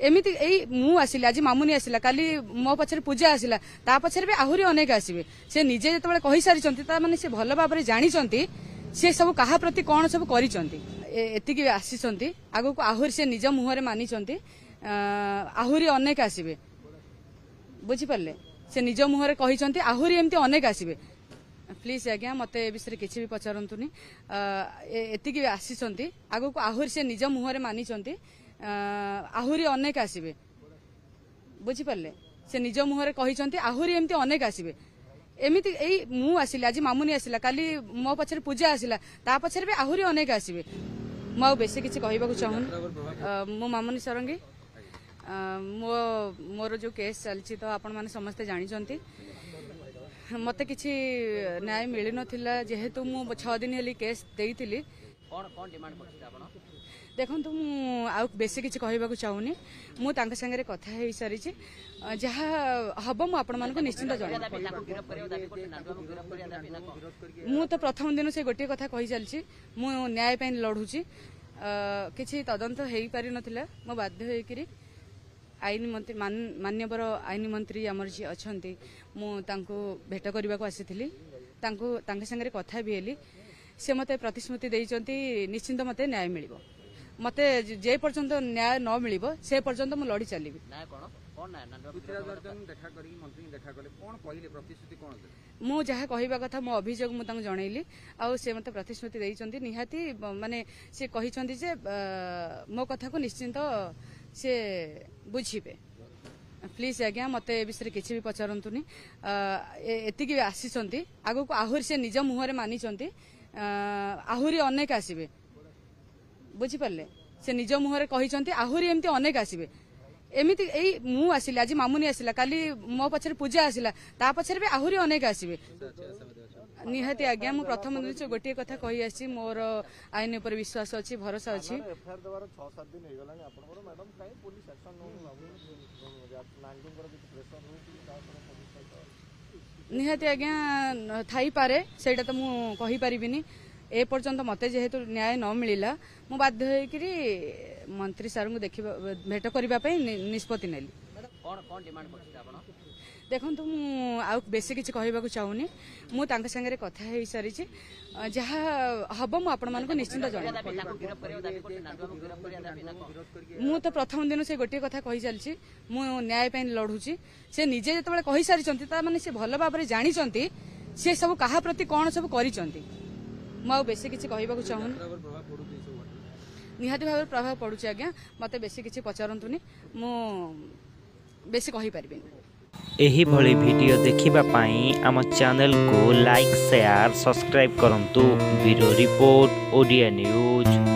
एमती मु आसिली आज मामुनी आसिला काली मो पछरे पूजा आसिला ता पछरे भी आहुरी अनेक आसीबे से निजे जतबेले कहि सारिचंती ता माने से भल भाबरे जानिचंती से सब कहा प्रति कोन सब करिचंती एतिकी आसीचंती आगु को आहुरी से निज मुहरे मानिचंती आहुरी अनेक आसीबे बुझी परले से निज मुहरे कहिचंती आहुरी एमती अनेक आसीबे प्लीज आज्ञा मते ए विषय किछि भी पचारंतुनी एतिकी आसीचंती आगु को आहुरी से निज मुहरे मानिचंती आहुरी अनेक आसीबे बुझी परले से निज मुहरे कहिचंती आहुरी एमती अनेक आसीबे एमती मु आसिली आज मामुनी आसिला काली मो पछरे पूजा आसिला ता पछरे भी आहुरी अनेक आसीबे मु बेसी किछि कहबाकू चाहुन मो मामुनी सरंगी मोर जो केस चलछि तो आपण माने समस्त जानि चंती मते किछि न्याय मिलि नथिला जेहेतु मु 6 दिन हेली केस देइतिली कोन कोन डिमांड करछि आपण देखंतु मु आ बेसी किछि कहबाकू चाहुनी मु तांका संगे कथा हेई सारी छी जहा हबो मु आपण मानको निश्चित जणा मु तो प्रथम दिन से गोटे कथा कहि चलछि मु न्याय पय लढुछि किछि तदंत हेई पारि नथिला मु बाध्य हेई करी आईन मंत्री मान्यवर आईन मंत्री आमर जी अच्छी मु भेट करने को आसी संगे कथा भी हेली से मत प्रतिश्रुति देइचंती निश्चिंत मत न्याय मिल मत जे पर्यंत न्याय न मिल से पर्यंत मु लड़ी चली मु जहाँ कहवा कथा मो अभियोग मुझे जनइली आ से मत प्रतिश्रुति देइचंती निहाती माने से कहिचंती जे मो कथा को निश्चिंत से बुझीबे प्लीज आज्ञा मत ए विषय किछि भी पचारंतुनी एतिकी आसीचंती आगु को आहुरी से निज मुहरे मानिचंती आहुरी अनेक आसीबे बुझी परले से निज मुहरे कहिचंती आहुरी एमती अनेक आसीबे एमती मु आसिली आज मामुनी आसिला काली मो पछरे पूजा आसिला ता पछरे भी आहुरी अनेक आसीबे निहाती आज्ञा मु प्रथम दिन से गोटे कथा कहि आसी मोर आईन ऊपर विश्वास अछि भरोसा अछि निहाती आज्ञा थाई पारे सेटा तो मु कहि परिबिनी ए पर्यंत मते जेहेतु न्याय न मिलिला मु बाध्य होई करी मंत्री सार को देखिबा भेट करबा पई निष्पत्ति नेली कोन कोन डिमांड करछि आपण देखंतु मु आ बेसी किछि कहबाकू चाहुनी मु तांका संगे कथा हेई सारी छी जहा हबो मु आपण मानको निश्चित जणा मु तो प्रथम दिन से गोटे कथा कहि चलछि मु न्याय पय लढुछि से निजे जतबेले कहि सारिचंती ता माने से भल भाबरे जानिचंती से सब कहा प्रति कोन सब करिचंती मु बेसी किछि कहबाकू चाहुन निहाती भाबरे प्रभाव पडुछि आज्ञा मते बेसी किछि पचारंतुनी मु बेसी कहि परिबिनी एही भली वीडियो देखिबा पाई आम चैनल को लाइक शेयर सब्सक्राइब करंतु ब्यूरो रिपोर्ट ओडिया न्यूज।